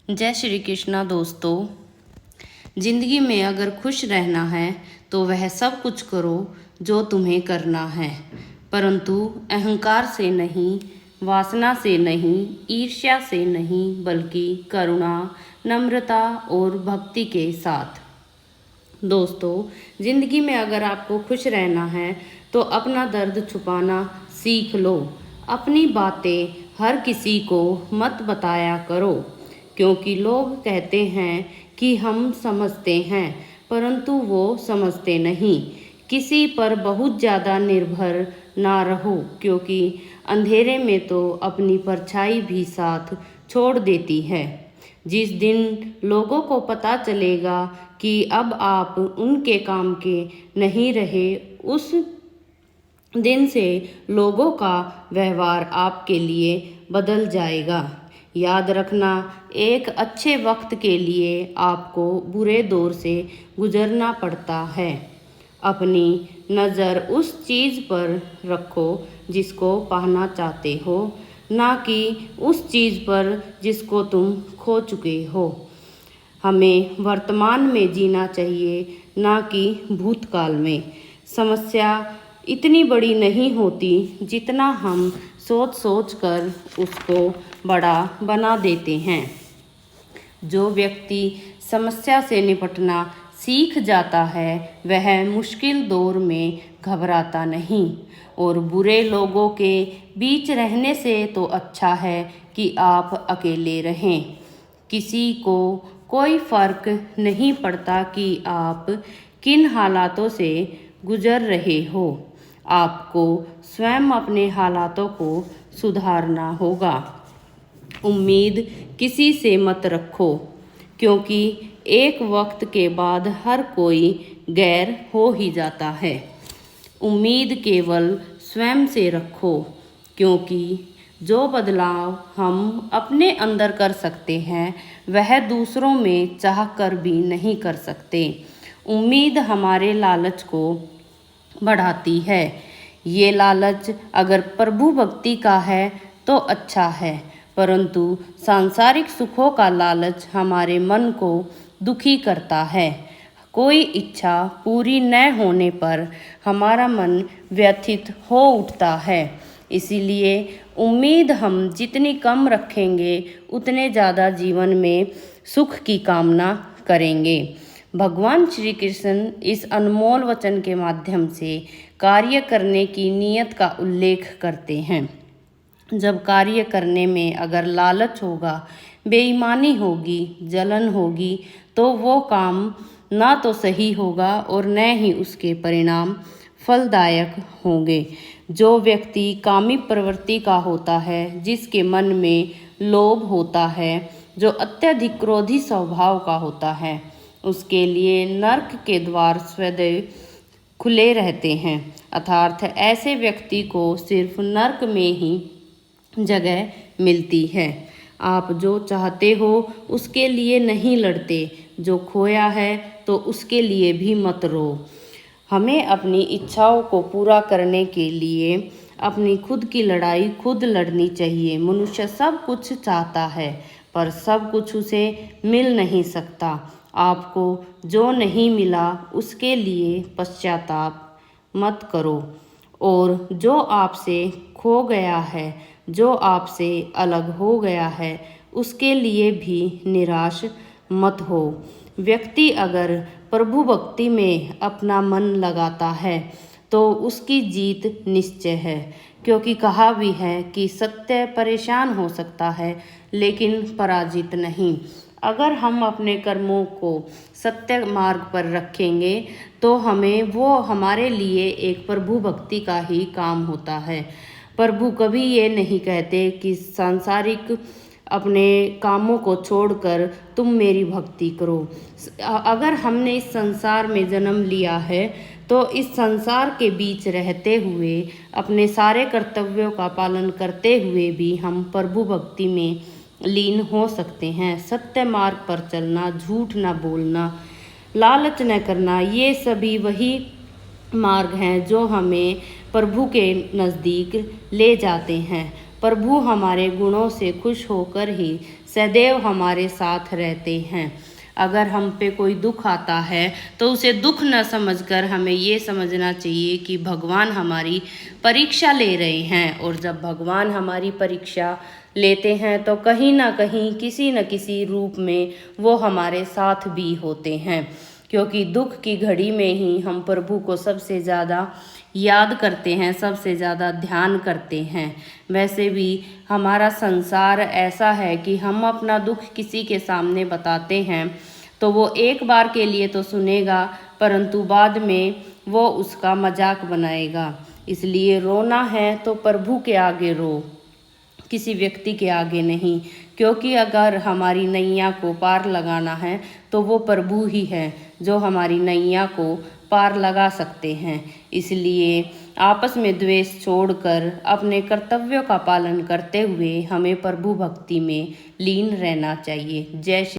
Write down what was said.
जय श्री कृष्णा दोस्तों। ज़िंदगी में अगर खुश रहना है तो वह सब कुछ करो जो तुम्हें करना है, परंतु अहंकार से नहीं, वासना से नहीं, ईर्ष्या से नहीं, बल्कि करुणा, नम्रता और भक्ति के साथ। दोस्तों, ज़िंदगी में अगर आपको खुश रहना है तो अपना दर्द छुपाना सीख लो। अपनी बातें हर किसी को मत बताया करो, क्योंकि लोग कहते हैं कि हम समझते हैं, परंतु वो समझते नहीं। किसी पर बहुत ज़्यादा निर्भर ना रहो, क्योंकि अंधेरे में तो अपनी परछाई भी साथ छोड़ देती है। जिस दिन लोगों को पता चलेगा कि अब आप उनके काम के नहीं रहे, उस दिन से लोगों का व्यवहार आपके लिए बदल जाएगा। याद रखना, एक अच्छे वक्त के लिए आपको बुरे दौर से गुजरना पड़ता है। अपनी नज़र उस चीज़ पर रखो जिसको पाना चाहते हो, ना कि उस चीज़ पर जिसको तुम खो चुके हो। हमें वर्तमान में जीना चाहिए, ना कि भूतकाल में। समस्या इतनी बड़ी नहीं होती जितना हम सोच सोच कर उसको बड़ा बना देते हैं। जो व्यक्ति समस्या से निपटना सीख जाता है वह मुश्किल दौर में घबराता नहीं, और बुरे लोगों के बीच रहने से तो अच्छा है कि आप अकेले रहें। किसी को कोई फर्क नहीं पड़ता कि आप किन हालातों से गुजर रहे हो। आपको स्वयं अपने हालातों को सुधारना होगा। उम्मीद किसी से मत रखो, क्योंकि एक वक्त के बाद हर कोई गैर हो ही जाता है। उम्मीद केवल स्वयं से रखो, क्योंकि जो बदलाव हम अपने अंदर कर सकते हैं वह दूसरों में चाह कर भी नहीं कर सकते। उम्मीद हमारे लालच को बढ़ाती है। ये लालच अगर प्रभु भक्ति का है तो अच्छा है, परंतु सांसारिक सुखों का लालच हमारे मन को दुखी करता है। कोई इच्छा पूरी न होने पर हमारा मन व्यथित हो उठता है। इसीलिए उम्मीद हम जितनी कम रखेंगे उतने ज़्यादा जीवन में सुख की कामना करेंगे। भगवान श्री कृष्ण इस अनमोल वचन के माध्यम से कार्य करने की नीयत का उल्लेख करते हैं। जब कार्य करने में अगर लालच होगा, बेईमानी होगी, जलन होगी, तो वो काम ना तो सही होगा और न ही उसके परिणाम फलदायक होंगे। जो व्यक्ति कामी प्रवृत्ति का होता है, जिसके मन में लोभ होता है, जो अत्यधिक क्रोधी स्वभाव का होता है, उसके लिए नरक के द्वार सदैव खुले रहते हैं। अर्थात ऐसे व्यक्ति को सिर्फ नरक में ही जगह मिलती है। आप जो चाहते हो उसके लिए नहीं लड़ते, जो खोया है तो उसके लिए भी मत रो। हमें अपनी इच्छाओं को पूरा करने के लिए अपनी खुद की लड़ाई खुद लड़नी चाहिए। मनुष्य सब कुछ चाहता है, पर सब कुछ उसे मिल नहीं सकता। आपको जो नहीं मिला उसके लिए पश्चाताप मत करो, और जो आपसे खो गया है, जो आपसे अलग हो गया है, उसके लिए भी निराश मत हो। व्यक्ति अगर प्रभु भक्ति में अपना मन लगाता है तो उसकी जीत निश्चय है, क्योंकि कहा भी है कि सत्य परेशान हो सकता है लेकिन पराजित नहीं। अगर हम अपने कर्मों को सत्य मार्ग पर रखेंगे तो वो हमारे लिए एक प्रभु भक्ति का ही काम होता है। प्रभु कभी ये नहीं कहते कि सांसारिक अपने कामों को छोड़कर तुम मेरी भक्ति करो। अगर हमने इस संसार में जन्म लिया है तो इस संसार के बीच रहते हुए अपने सारे कर्तव्यों का पालन करते हुए भी हम प्रभु भक्ति में लीन हो सकते हैं। सत्य मार्ग पर चलना, झूठ न बोलना, लालच न करना, ये सभी वही मार्ग हैं जो हमें प्रभु के नज़दीक ले जाते हैं। प्रभु हमारे गुणों से खुश होकर ही सदैव हमारे साथ रहते हैं। अगर हम पे कोई दुख आता है तो उसे दुख न समझकर हमें ये समझना चाहिए कि भगवान हमारी परीक्षा ले रहे हैं, और जब भगवान हमारी परीक्षा लेते हैं तो कहीं ना कहीं किसी न किसी रूप में वो हमारे साथ भी होते हैं, क्योंकि दुख की घड़ी में ही हम प्रभु को सबसे ज़्यादा याद करते हैं, सबसे ज़्यादा ध्यान करते हैं। वैसे भी हमारा संसार ऐसा है कि हम अपना दुख किसी के सामने बताते हैं तो वो एक बार के लिए तो सुनेगा, परंतु बाद में वो उसका मजाक बनाएगा। इसलिए रोना है तो प्रभु के आगे रो, किसी व्यक्ति के आगे नहीं, क्योंकि अगर हमारी नैया को पार लगाना है तो वो प्रभु ही है जो हमारी नैया को पार लगा सकते हैं। इसलिए आपस में द्वेष छोड़कर अपने कर्तव्यों का पालन करते हुए हमें प्रभु भक्ति में लीन रहना चाहिए। जय श्री